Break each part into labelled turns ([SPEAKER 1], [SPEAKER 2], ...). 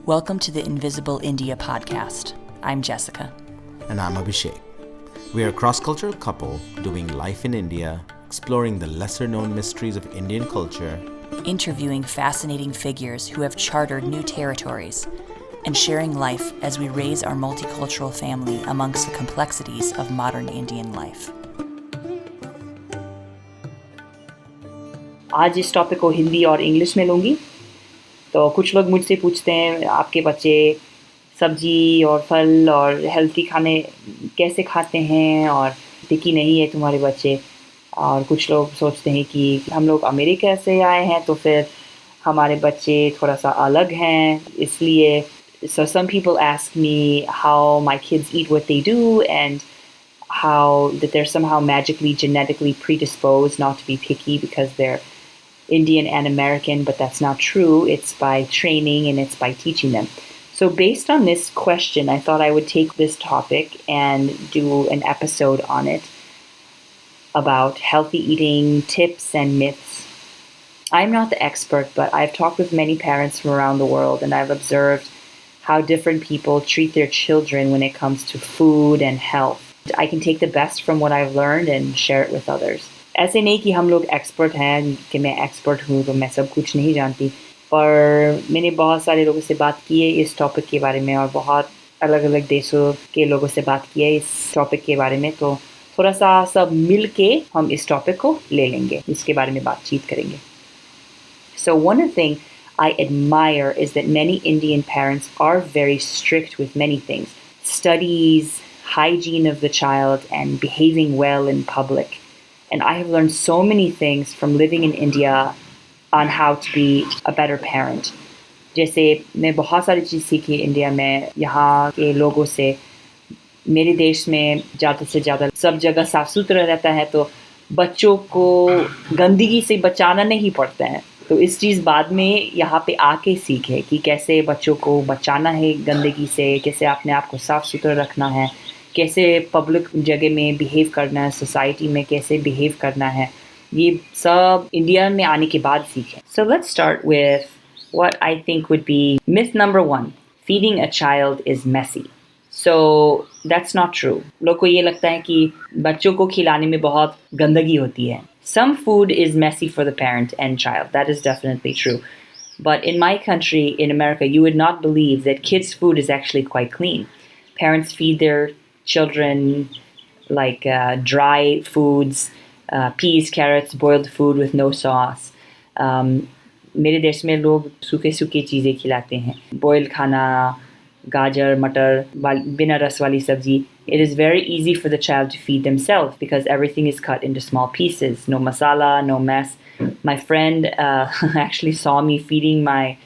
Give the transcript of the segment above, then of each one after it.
[SPEAKER 1] Welcome to the Invisible India podcast. I'm Jessica.
[SPEAKER 2] And I'm Abhishek. We are a cross-cultural couple doing life in India, exploring the lesser-known mysteries of Indian culture,
[SPEAKER 1] interviewing fascinating figures who have chartered new territories, and sharing life as we raise our multicultural family amongst the complexities of modern Indian life.
[SPEAKER 3] आज इस topic को हिंदी और English में लूँगी। तो कुछ लोग मुझसे पूछते हैं आपके बच्चे सब्जी और फल और हेल्थी खाने कैसे खाते हैं और टिकी नहीं है तुम्हारे बच्चे। और कुछ लोग सोचते हैं कि हम लोग अमेरिका से आए हैं तो फिर हमारे बच्चे थोड़ा सा अलग हैं इसलिए। So some people ask me how my kids eat what they do and how that they're somehow magically genetically predisposed not to be picky because they're Indian and American, but that's not true. It's by training and it's by teaching them. So based on this question, I thought I would take this topic and do an episode on it about healthy eating tips and myths. I'm not the expert, but I've talked with many parents from around the world and I've observed how different people treat their children when it comes to food and health. I can take the best from what I've learned and share it with others. ऐसे नहीं कि हम लोग expert हैं कि मैं expert हूँ तो मैं सब कुछ नहीं जानती, पर मैंने बहुत सारे लोगों से बात की है इस टॉपिक के बारे में और बहुत अलग अलग देशों के लोगों से बात की है इस टॉपिक के बारे में। तो थोड़ा सा सब मिल के हम इस टॉपिक को ले लेंगे, इसके बारे में बातचीत करेंगे। So one thing I admire is that many Indian parents are very strict with many things. Studies, hygiene of the child, and behaving well in public. And I have learned so many things from living in India on how to be a better parent. जैसे मैं बहुत सारी चीज़ सीखी India में यहाँ के लोगों से। मेरे देश में ज़्यादा से ज़्यादा सब जगह साफ़ सुथरा रहता है तो बच्चों को गंदगी से बचाना नहीं पड़ता है। तो इस चीज़ बाद में यहाँ पे आके सीखे कि कैसे बच्चों को बचाना है गंदगी से, कैसे अपने आप को साफ़ सुथरा रखना है, कैसे पब्लिक जगह में बिहेव करना है, सोसाइटी में कैसे बिहेव करना है, ये सब इंडिया में आने के बाद सीखे। So let's start with what I think would be myth number 1. Feeding a child is messy. So that's not true. लोग को ये लगता है कि बच्चों को खिलाने में बहुत गंदगी होती है। Some food is messy for the parent and child. That is definitely true. But in my country, in America, you would not believe that kids' food is actually quite clean. Parents feed their children like dry foods, peas, carrots, boiled food with no sauce. मेरे देश में लोग सूखे चीज़ें खिलाते हैं, boiled खाना, गाजर, मटर, बिना रस वाली सब्जी. It is very easy for the child to feed themselves because everything is cut into small pieces. No masala, no mess. My friend actually saw me feeding my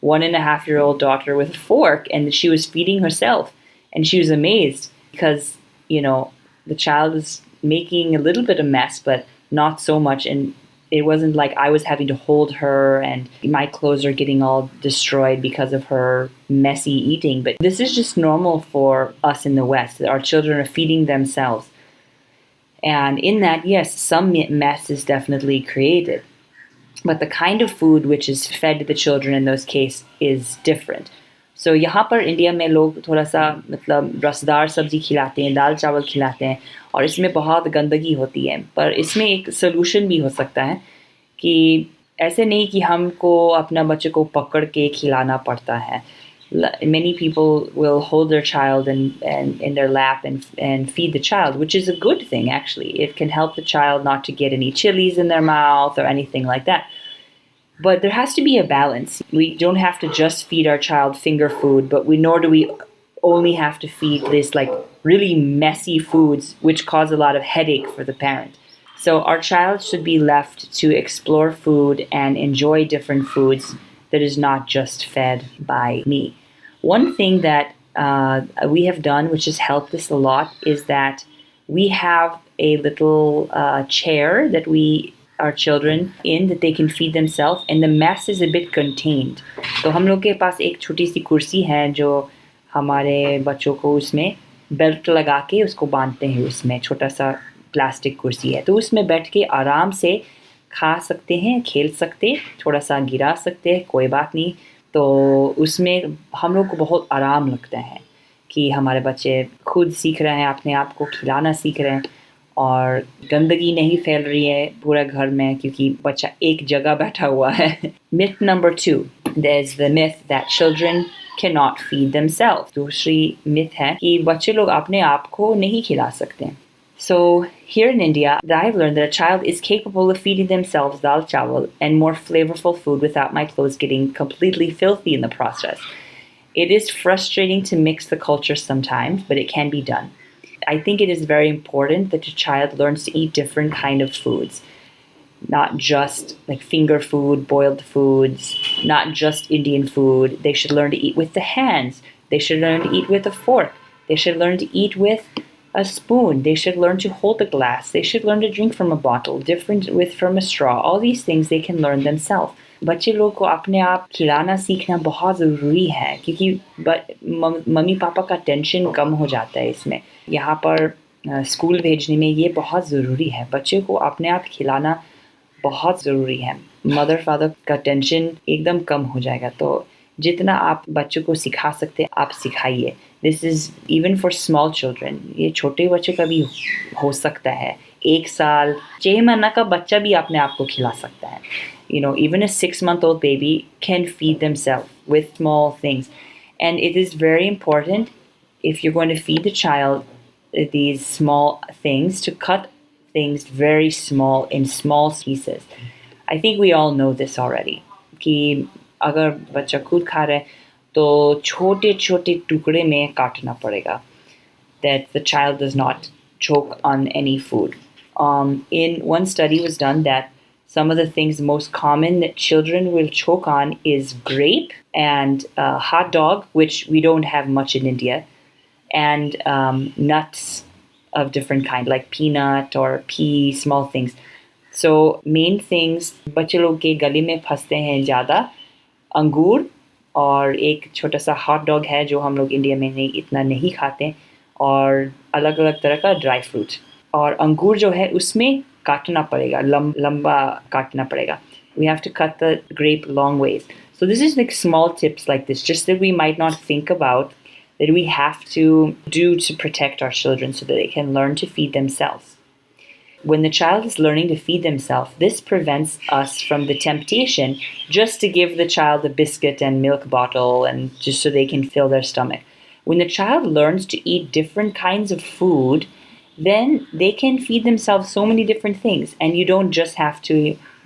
[SPEAKER 3] 1.5-year-old daughter with a fork, and she was feeding herself, and she was amazed because, you know, the child was making a little bit of mess, but not so much, and it wasn't like I was having to hold her and my clothes are getting all destroyed because of her messy eating. But this is just normal for us in the West. Our children are feeding themselves. And in that, yes, some mess is definitely created. But the kind of food which is fed to the children in those cases is different. So यहाँ पर India में लोग थोड़ा सा मतलब रसदार सब्जी खिलाते हैं, दाल चावल खिलाते हैं और इसमें बहुत गंदगी होती है। पर इसमें एक सलूशन भी हो सकता है कि ऐसे नहीं कि हमको अपना बच्चे को पकड़ के खिलाना पड़ता है। Many people will hold their child and in their lap and feed the child, which is a good thing actually. It can help the child not to get any chilies in their mouth or anything like that. But there has to be a balance. We don't have to just feed our child finger food, but nor do we only have to feed this like really messy foods which cause a lot of headache for the parent. So our child should be left to explore food and enjoy different foods that is not just fed by me. One thing that we have done which has helped us a lot is that we have a little chair that we our children in that they can feed themselves and the mess is a bit contained. तो हम लोग के पास एक छोटी सी कुर्सी है जो हमारे बच्चों को उसमें बेल्ट लगा के उसको बांधते हैं, उसमें छोटा सा प्लास्टिक कुर्सी है तो उसमें बैठ के आराम से खा सकते हैं, खेल सकते, थोड़ा सा गिरा सकते हैं, कोई बात नहीं। तो उसमें हम लोग को बहुत आराम लगता है कि हमारे बच्चे खुद सीख रहे हैं, अपने आप को खिलाना सीख रहे हैं और गंदगी नहीं फैल रही है पूरा घर में क्योंकि बच्चा एक जगह बैठा हुआ है. Myth number 2, there's the myth that children cannot feed themselves. दूसरी myth है कि बच्चे लोग अपने आप को नहीं खिला सकते. So here in India, I've learned that a child is capable of feeding themselves dal chawal and more flavorful food without my clothes getting completely filthy in the process. It is frustrating to mix the cultures sometimes, but it can be done. I think it is very important that your child learns to eat different kind of foods, not just like finger food, boiled foods, not just Indian food. They should learn to eat with the hands. They should learn to eat with a fork. They should learn to eat with a spoon. They should learn to hold a glass. They should learn to drink from a bottle, different with from a straw. All these things they can learn themselves. बच्चे लोग को अपने आप खिलाना सीखना बहुत ज़रूरी है क्योंकि मम्मी पापा का टेंशन कम हो जाता है इसमें. यहाँ पर स्कूल भेजने में ये बहुत ज़रूरी है. बच्चे को अपने आप खिलाना बहुत ज़रूरी है. मदर फादर का टेंशन एकदम कम हो जाएगा. तो जितना आप बच्चों को सिखा सकते हैं आप सिखाइए. This is even for small children. ये छोटे बच्चे का भी हो सकता है. 1 साल 6 महीना का बच्चा भी अपने आप को खिला सकता है. You know, even a 6-month-old baby can feed themselves with small things. And it is very important if you're going to feed the child these small things to cut things very small in small pieces. I think we all know this already. कि अगर बच्चा खुद खा रहा है तो छोटे छोटे टुकड़े में काटना पड़ेगा. That the child does not choke on any food. In one study was done that some of the things most common that children will choke on is grape and hot dog, which we don't have much in India, and nuts of different kind, like peanut or pea, small things. So main things बच्चे लोग के गले में फंसते हैं ज़्यादा. अंगूर और एक छोटा सा हॉट डॉग है जो हम लोग इंडिया में इतना नहीं खाते, और अलग अलग तरह का ड्राई फ्रूट. और अंगूर जो है उसमें काटना पड़ेगा, लंबा काटना पड़ेगा. We have to cut the grape long ways. So this is like small tips like this, just that we might not think about, that we have to do to protect our children so that they can learn to feed themselves. When the child is learning to feed themselves, this prevents us from the temptation just to give the child a biscuit and milk bottle and just so they can fill their stomach. When the child learns to eat different kinds of food, then they can feed themselves so many different things, and you don't just have to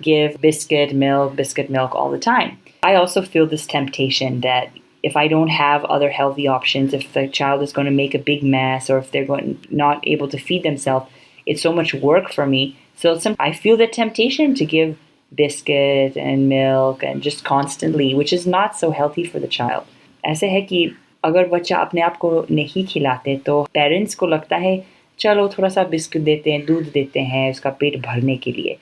[SPEAKER 3] give biscuit, milk all the time. I also feel this temptation that if I don't have other healthy options, if the child is going to make a big mess, or if they're not able to feed themselves, it's so much work for me. So I feel the temptation to give biscuit and milk and just constantly, which is not so healthy for the child. ऐसे है कि अगर बच्चा अपने आप को नहीं खिलाते तो पेरेंट्स को लगता है चलो थोड़ा सा बिस्कुट देते हैं, दूध देते हैं उसका पेट भरने के लिए,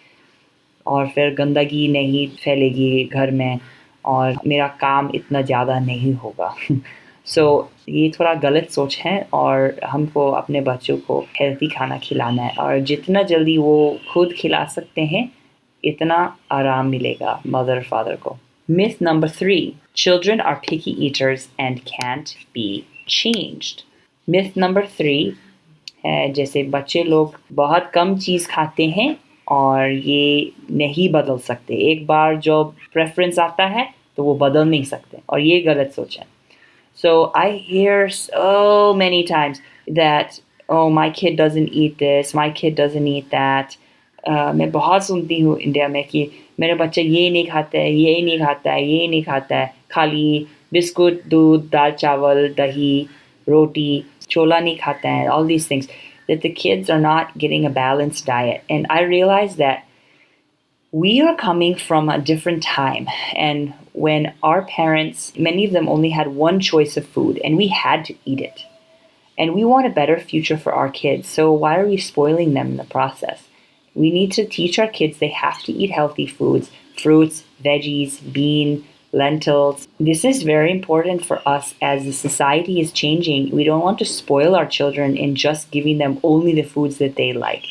[SPEAKER 3] और फिर गंदगी नहीं फैलेगी घर में और मेरा काम इतना ज़्यादा नहीं होगा. सो ये थोड़ा गलत सोच है और हमको अपने बच्चों को हेल्दी खाना खिलाना है, और जितना जल्दी वो खुद खिला सकते हैं इतना आराम मिलेगा मदर फादर को. Myth number 3. Children are picky eaters and can't be changed. Myth number 3 है जैसे बच्चे लोग बहुत कम चीज़ खाते हैं और ये नहीं बदल सकते. एक बार जो प्रेफरेंस आता है तो वो बदल नहीं सकते, और ये गलत सोच है. So I hear so many times that, oh, my kid doesn't eat this, my kid doesn't eat that. मैं बहुत सुनती हूँ इंडिया में कि मेरा बच्चा ये नहीं खाता है, ये नहीं खाता है, ये नहीं खाता है, खाली बिस्कुट, दूध, दाल चावल, दही, रोटी, chola नहीं खाता है, all these things, that the kids are not getting a balanced diet. And I realize that we are coming from a different time, and when our parents, many of them only had one choice of food and we had to eat it, and we want a better future for our kids, so why are we spoiling them in the process? We need to teach our kids they have to eat healthy foods, fruits, veggies, bean, lentils. This is very important for us as the society is changing. We don't want to spoil our children in just giving them only the foods that they like.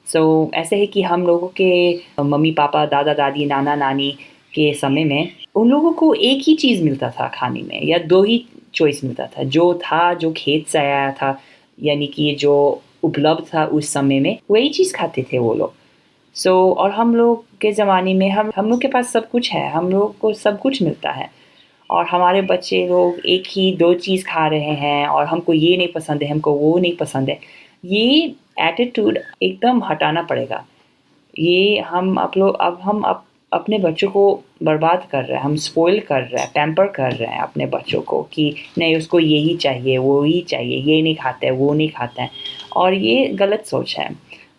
[SPEAKER 3] So ऐसे है कि हम लोगों के mummy papa, दादा दादी, नाना नानी के समय में उन लोगों को एक ही चीज़ मिलता था खाने में, या दो ही चॉइस मिलता था, जो खेत से आया था, यानी कि जो उपलब्ध था उस समय में, वही चीज़ खाते थे वो लोग। और हम लोग के ज़माने में हम लोग के पास सब कुछ है, हम लोग को सब कुछ मिलता है, और हमारे बच्चे लोग एक ही दो चीज़ खा रहे हैं, और हमको ये नहीं पसंद है, हमको वो नहीं पसंद है। ये एटीट्यूड एकदम हटाना पड़ेगा। ये हम अपने बच्चों को बर्बाद कर रहे हैं, हम स्पॉइल कर रहे हैं, पैम्पर कर रहे हैं अपने बच्चों को कि नहीं उसको यही चाहिए, वो ही चाहिए, ये नहीं खाता है, वो नहीं खाता है, और ये गलत सोच है।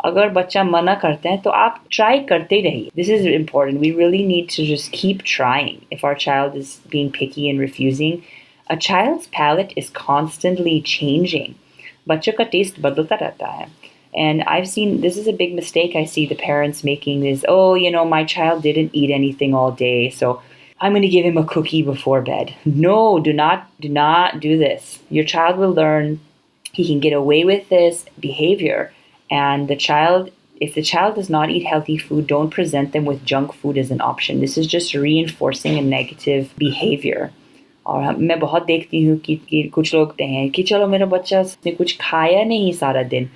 [SPEAKER 3] अगर बच्चा मना करते हैं तो आप ट्राई करते रहिए. This is important. We really need to just keep trying if our child is being picky and refusing. A child's palate is constantly changing. बच्चों का टेस्ट बदलता रहता है. And I've seen, this is a big mistake I see the parents making is, oh, you know, my child didn't eat anything all day, so I'm going to give him a cookie before bed. No, do not do this. Your child will learn he can get away with this behavior. And if the child does not eat healthy food, don't present them with junk food as an option. This is just reinforcing a negative behavior. और मैं बहुत देखती हूँ कि कुछ लोग कहते हैं कि चलो मेरा बच्चा ने कुछ खाया नहीं सारा दिन,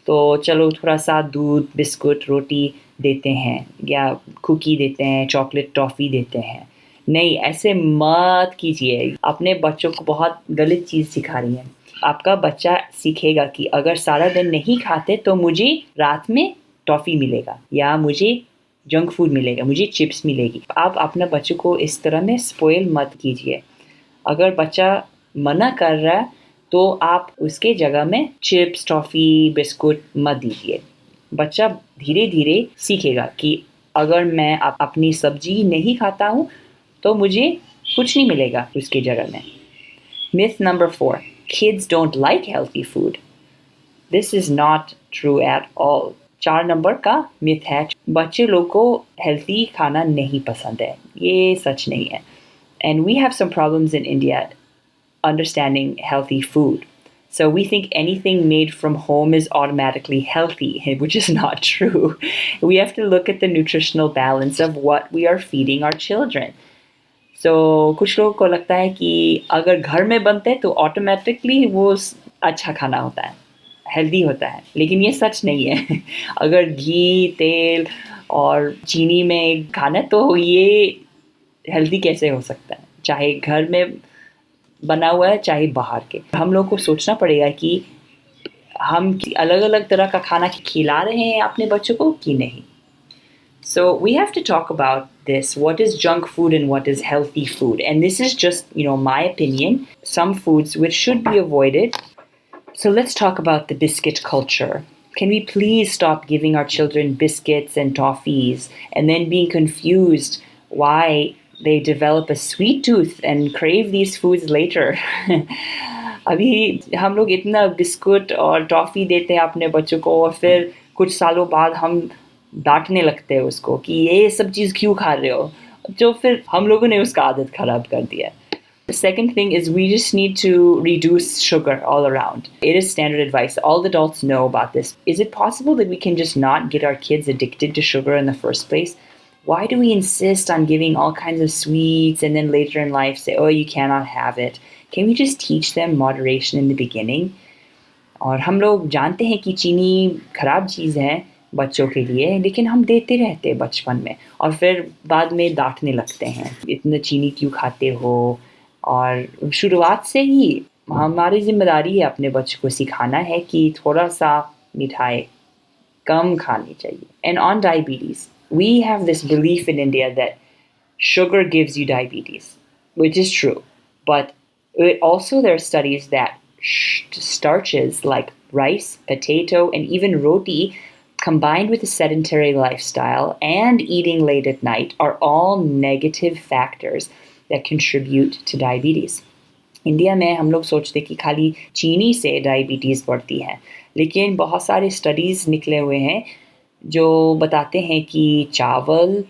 [SPEAKER 3] तो चलो थोड़ा सा दूध, बिस्कुट, रोटी देते हैं, या कुकी देते हैं, चॉकलेट टॉफ़ी देते हैं. नहीं, ऐसे मत कीजिए. अपने बच्चों को बहुत गलत चीज़ सिखा रही हैं. आपका बच्चा सीखेगा कि अगर सारा दिन नहीं खाते तो मुझे रात में टॉफ़ी मिलेगा, या मुझे जंक फूड मिलेगा, मुझे चिप्स मिलेगी. आप अपने बच्चों को इस तरह में स्पॉइल मत कीजिए. अगर बच्चा मना कर रहा है तो आप उसके जगह में चिप्स, टॉफ़ी, बिस्कुट मत दीजिए. बच्चा धीरे धीरे सीखेगा कि अगर मैं अपनी सब्जी नहीं खाता हूँ तो मुझे कुछ नहीं मिलेगा उसके जगह में. Myth number 4. Kids don't like healthy food. This is not true at all. 4 number का मिथ है, बच्चे लोग को हेल्थी खाना नहीं पसंद है. ये सच नहीं है. And we have some problems in India understanding healthy food. So we think anything made from home is automatically healthy, which is not true. We have to look at the nutritional balance of what we are feeding our children. So कुछ लोगों को लगता है कि अगर घर में बनते हैं तो automatically वो अच्छा खाना होता है, healthy होता है. लेकिन ये सच नहीं है. अगर घी, तेल और चीनी में खाना तो ये हेल्दी कैसे हो सकता है, चाहे घर में बना हुआ है चाहे बाहर के. हम लोग को सोचना पड़ेगा कि हम अलग अलग तरह का खाना खिला रहे हैं अपने बच्चों को कि नहीं. So we have to talk about this. What is junk food and what is healthy food? And this is just, my opinion. Some foods which should be avoided. So let's talk about the biscuit culture. Can we please stop giving our children biscuits and toffees and then being confused why they develop a sweet tooth and crave these foods later? अभी हम लोग इतना biscuit और toffee देते हैं अपने बच्चों को, और फिर कुछ सालों बाद हम डांटने लगते हैं उसको कि ये सब चीज़ क्यों खा रहे हो, जो फिर हम लोगों ने उसका आदत ख़राब कर दिया. The second thing is we just need to reduce sugar all around. It is standard advice. All adults know about this. Is it possible that we can just not get our kids addicted to sugar in the first place? Why do we insist on giving all kinds of sweets and then later in life say, oh, you cannot have it? Can we just teach them moderation in the beginning? और हम लोग जानते हैं कि चीनी खराब चीज़ है बच्चों के लिए, लेकिन हम देते रहते हैं बचपन में, और फिर बाद में डांटने लगते हैं, इतना चीनी क्यों खाते हो. और शुरुआत से ही हमारी जिम्मेदारी है अपने बच्चों को सिखाना है कि थोड़ा सा मिठाई कम खानी चाहिए. And on diabetes, we have this belief in India that sugar gives you diabetes, which is true. But also there are studies that starches like rice, potato, and even roti, combined with a sedentary lifestyle and eating late at night, are all negative factors that contribute to diabetes. India में हम लोग सोचते कि खाली चीनी से diabetes बढ़ती है, लेकिन बहुत सारे स्टडीज़ निकले हुए हैं जो बताते हैं कि चावल,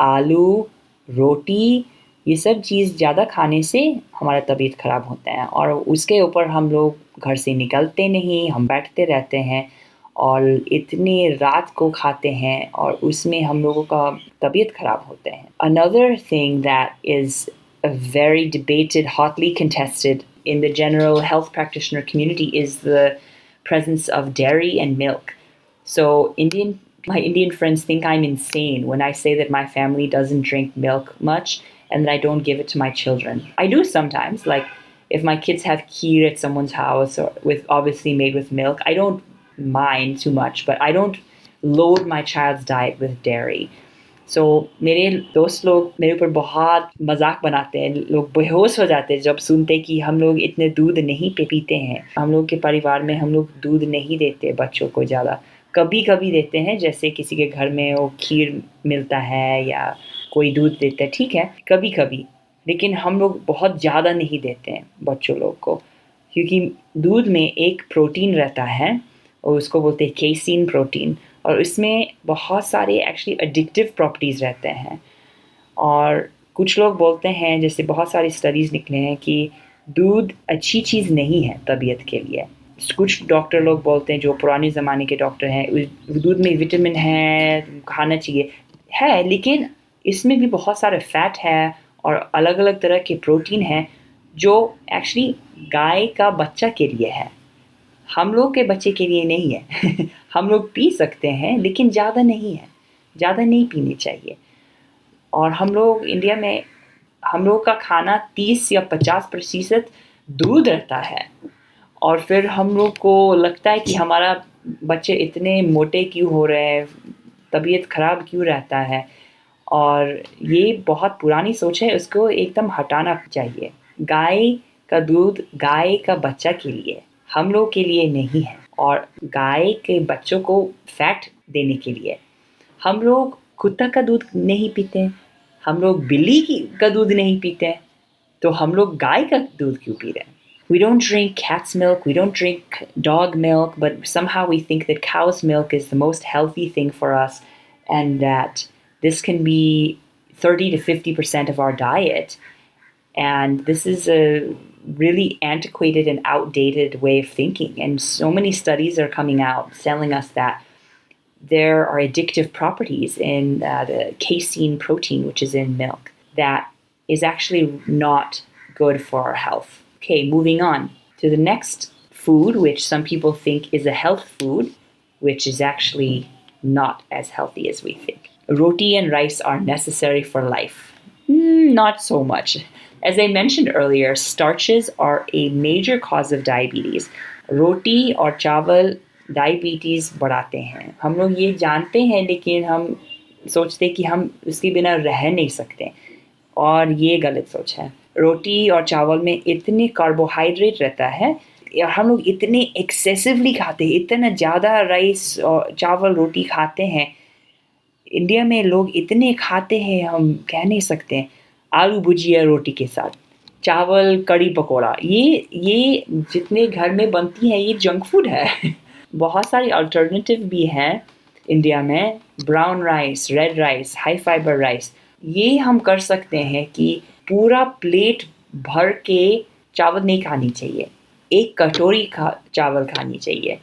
[SPEAKER 3] आलू, रोटी, ये सब चीज़ ज़्यादा खाने से हमारा तबीयत ख़राब होता है, और उसके ऊपर हम लोग घर से निकलते नहीं, हम बैठते रहते हैं, और इतने रात को खाते हैं और उसमें हम लोगों का तबीयत खराब होते हैं. Another thing that is a very debated, hotly contested in the general health practitioner community is the presence of dairy and milk. So my Indian friends think I'm insane when I say that my family doesn't drink milk much and that I don't give it to my children. I do sometimes, like if my kids have kheer at someone's house or with obviously made with milk, I don't mind too much, but I don't load my child's diet with dairy. So मेरे दोस्त लोग मेरे ऊपर बहुत मजाक बनाते हैं. लोग बेहोश हो जाते हैं जब सुनते कि हम लोग इतने दूध नहीं पीते हैं. हम लोग के परिवार में हम लोग दूध नहीं देते बच्चों को ज़्यादा. कभी कभी देते हैं, जैसे किसी के घर में वो खीर मिलता है या कोई दूध देता है, ठीक है, कभी कभी. लेकिन हम लोग बहुत ज़्यादा नहीं देते हैं बच्चों लोग को, क्योंकि दूध में एक प्रोटीन रहता है और उसको बोलते हैं केसीन प्रोटीन, और इसमें बहुत सारे एक्चुअली एडिक्टिव प्रॉपर्टीज़ रहते हैं. और कुछ लोग बोलते हैं, जैसे बहुत सारी स्टडीज़ निकले हैं कि दूध अच्छी चीज़ नहीं है तबीयत के लिए. कुछ डॉक्टर लोग बोलते हैं, जो पुराने ज़माने के डॉक्टर हैं, दूध में विटामिन है, खाना चाहिए है, लेकिन इसमें भी बहुत सारे फैट है और अलग अलग तरह के प्रोटीन हैं जो एक्चुअली गाय का बच्चा के लिए है, हम लोग के बच्चे के लिए नहीं है. हम लोग पी सकते हैं लेकिन ज़्यादा नहीं है, ज़्यादा नहीं पीनी चाहिए. और हम लोग इंडिया में हम लोग का खाना 30 या 50% दूध रहता है, और फिर हम लोग को लगता है कि हमारा बच्चे इतने मोटे क्यों हो रहे हैं, तबीयत ख़राब क्यों रहता है. और ये बहुत पुरानी सोच है, उसको एकदम हटाना चाहिए. गाय का दूध गाय का बच्चा के लिए, हम लोग के लिए नहीं है. और गाय के बच्चों को फैट देने के लिए. हम लोग कुत्ता का दूध नहीं पीते, हम लोग बिल्ली का दूध नहीं पीते, तो हम लोग गाय का दूध क्यों पी रहे हैं? We don't drink cat's milk, we don't drink dog milk, but somehow we think that cow's milk is the most healthy thing for us, and that this can be 30 to 50% of our diet. And this is a really antiquated and outdated way of thinking. And so many studies are coming out telling us that there are addictive properties in the casein protein, which is in milk, that is actually not good for our health. Okay, moving on to the next food, which some people think is a health food, which is actually not as healthy as we think. Roti and rice are necessary for life. Not so much. As I mentioned earlier, starches are a major cause of diabetes. Roti और चावल diabetes बढ़ाते हैं. हम लोग ये जानते हैं, लेकिन हम सोचते हैं कि हम उसके बिना रह नहीं सकते, और ये गलत सोच है. रोटी और चावल में इतने कार्बोहाइड्रेट रहता है, हम लोग इतने एक्सेसिवली खाते हैं, इतना ज़्यादा राइस और चावल रोटी खाते हैं. इंडिया में लोग इतने खाते हैं, हम कह नहीं सकते. आलू भुजिया रोटी के साथ, चावल कड़ी पकौड़ा, ये जितने घर में बनती हैं, ये जंक फूड है. बहुत सारी अल्टरनेटिव भी हैं इंडिया में. Brown rice, red rice, high fibre rice. ये हम कर सकते हैं कि पूरा प्लेट भर के चावल नहीं खानी चाहिए, एक कटोरी चावल खानी चाहिए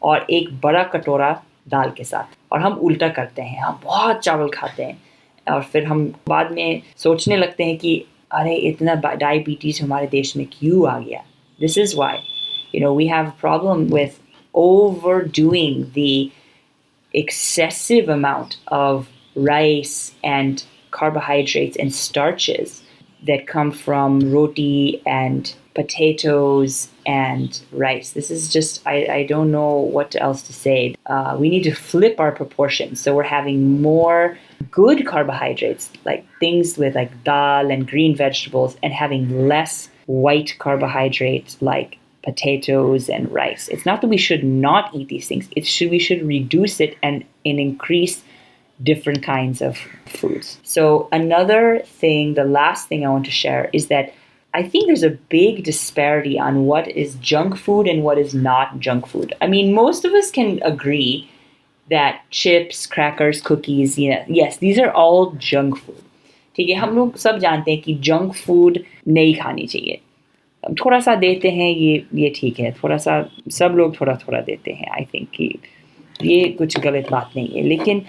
[SPEAKER 3] और एक बड़ा कटोरा दाल के साथ. और हम उल्टा करते हैं, हम बहुत चावल खाते हैं और फिर हम बाद में सोचने लगते हैं कि अरे इतना डायबिटीज़ हमारे देश में क्यों आ गया. This is why, we have a problem with overdoing the excessive amount of rice and carbohydrates and starches that come from roti and potatoes and rice. This is just, I don't know what else to say. We need to flip our proportions. So we're having more good carbohydrates, like things with like dal and green vegetables, and having less white carbohydrates like potatoes and rice. It's not that we should not eat these things. We should reduce it and increase different kinds of foods. So another thing, the last thing I want to share is that I think there's a big disparity on what is junk food and what is not junk food. I mean, most of us can agree that chips, crackers, cookies, yes, these are all junk food. ठीक है, हम लोग सब जानते हैं कि junk food नहीं खानी चाहिए. थोड़ा सा देते हैं, ये ठीक है. थोड़ा सा सब लोग थोड़ा थोड़ा देते हैं. I think कि ये कुछ गलत बात नहीं है, लेकिन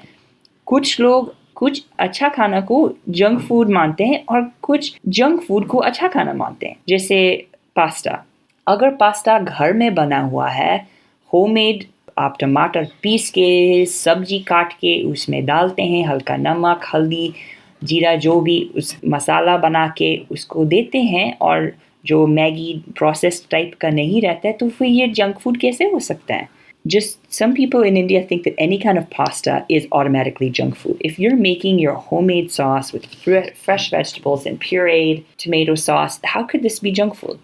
[SPEAKER 3] कुछ लोग कुछ अच्छा खाना को जंक फूड मानते हैं और कुछ जंक फूड को अच्छा खाना मानते हैं, जैसे पास्ता। अगर पास्ता घर में बना हुआ है, होममेड, आप टमाटर पीस के, सब्जी काट के उसमें डालते हैं, हल्का नमक, हल्दी, जीरा, जो भी उस मसाला बना के उसको देते हैं, और जो मैगी प्रोसेस टाइप का नहीं रहता है, तो फिर ये जंक फूड कैसे हो सकता है? Just some people in India think that any kind of pasta is automatically junk food. If you're making your homemade sauce with fresh vegetables and pureed tomato sauce, how could this be junk food?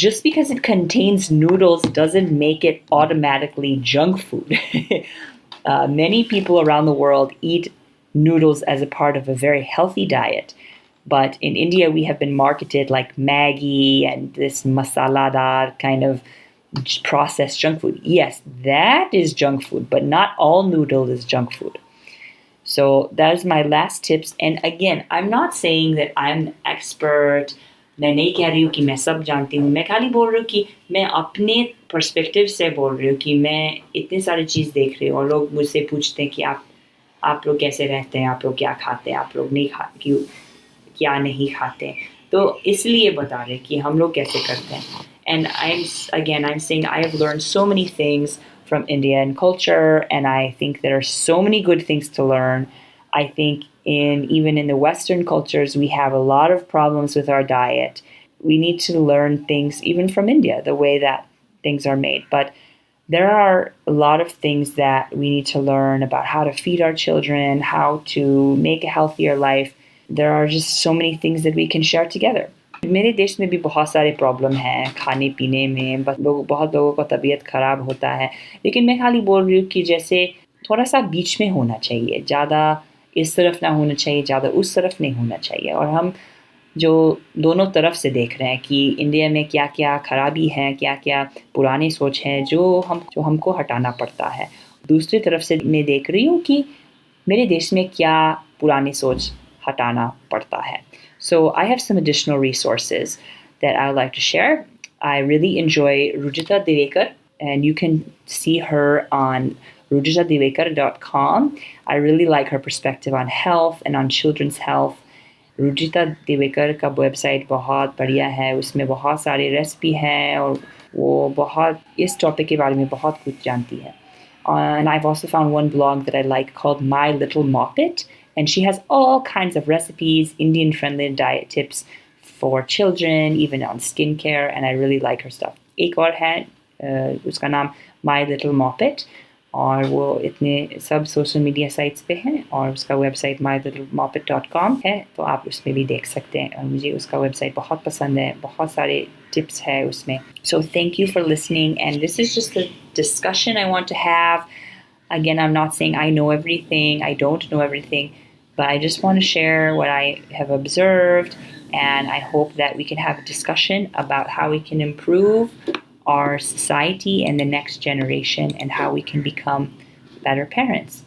[SPEAKER 3] Just because it contains noodles doesn't make it automatically junk food. Many people around the world eat noodles as a part of a very healthy diet. But in India, we have been marketed like Maggi and this masaladar kind of processed junk food. Yes, that is junk food, but not all noodle is junk food. So that is my last tips. And again, I'm not saying that I'm an expert. मैं नहीं कह रही हूँ कि मैं सब जानती हूँ, मैं खाली बोल रही हूँ कि मैं अपने पर्सपेक्टिव से बोल रही हूँ कि मैं इतनी सारी चीज़ देख रही हूँ, और लोग मुझसे पूछते हैं कि आप लोग कैसे रहते हैं, आप लोग क्या खाते हैं, आप लोग नहीं खाते क्यों, क्या नहीं खाते, तो इसलिए बता रहे कि हम लोग कैसे करते हैं. And I'm saying I have learned so many things from Indian culture, and I think there are so many good things to learn. I think even in the Western cultures, we have a lot of problems with our diet. We need to learn things even from India, the way that things are made. But there are a lot of things that we need to learn about how to feed our children, how to make a healthier life. There are just so many things that we can share together. मेरे देश में भी बहुत सारे problem हैं खाने पीने में, बहुत लोगों का तबीयत ख़राब होता है, लेकिन मैं खाली बोल रही हूँ कि जैसे थोड़ा सा बीच में होना चाहिए, ज़्यादा इस तरफ ना होना चाहिए, ज़्यादा उस तरफ नहीं होना चाहिए. और हम जो दोनों तरफ से देख रहे हैं कि इंडिया में क्या क्या खराबी है, क्या क्या पुरानी सोच है जो हमको हटाना पड़ता है. दूसरी तरफ से मैं देख रही हूँ कि मेरे देश में क्या पुरानी सोच हटाना पड़ता है. So I have some additional resources that I would like to share. I really enjoy Rujita Divekar, and you can see her on rujitadivekar.com. I really like her perspective on health and on children's health. रुजिता Diwekar का website बहुत बढ़िया है, उसमें बहुत सारी recipe हैं और वो बहुत इस टॉपिक के बारे में बहुत कुछ जानती है. And I've also found one blog that I like called My Little Moppet, and she has all kinds of recipes, Indian-friendly diet tips for children, even on skincare, and I really like her stuff. एक और है उसका नाम My Little Moppet, और वो इतने सब social media sites पे हैं, और उसका वेबसाइट mylittlemoppet.com है, तो आप उसमें भी देख सकते हैं. और मुझे उसका वेबसाइट बहुत पसंद है, बहुत सारे tips है उसमें. So thank you for listening, and this is just a discussion I want to have. Again, I'm not saying I know everything, I don't know everything, but I just want to share what I have observed, and I hope that we can have a discussion about how we can improve our society and the next generation and how we can become better parents.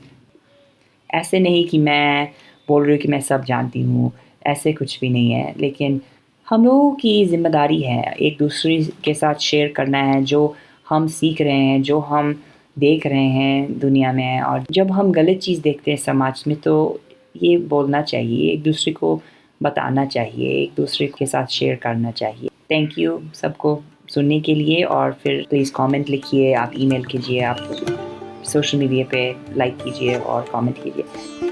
[SPEAKER 3] ऐसे नहीं कि मैं बोल रही हूँ कि मैं सब जानती हूँ, ऐसे कुछ भी नहीं है, लेकिन हम लोगों की जिम्मेदारी है एक दूसरे के साथ शेयर करना है जो हम सीख रहे हैं, जो हम देख रहे हैं दुनिया में. और जब हम गलत चीज़ देखते हैं समाज में, तो ये बोलना चाहिए, एक दूसरे को बताना चाहिए, एक दूसरे के साथ शेयर करना चाहिए. थैंक यू सबको सुनने के लिए, और फिर प्लीज़ कमेंट लिखिए, आप ईमेल कीजिए, आप सोशल मीडिया पे लाइक कीजिए और कमेंट कीजिए.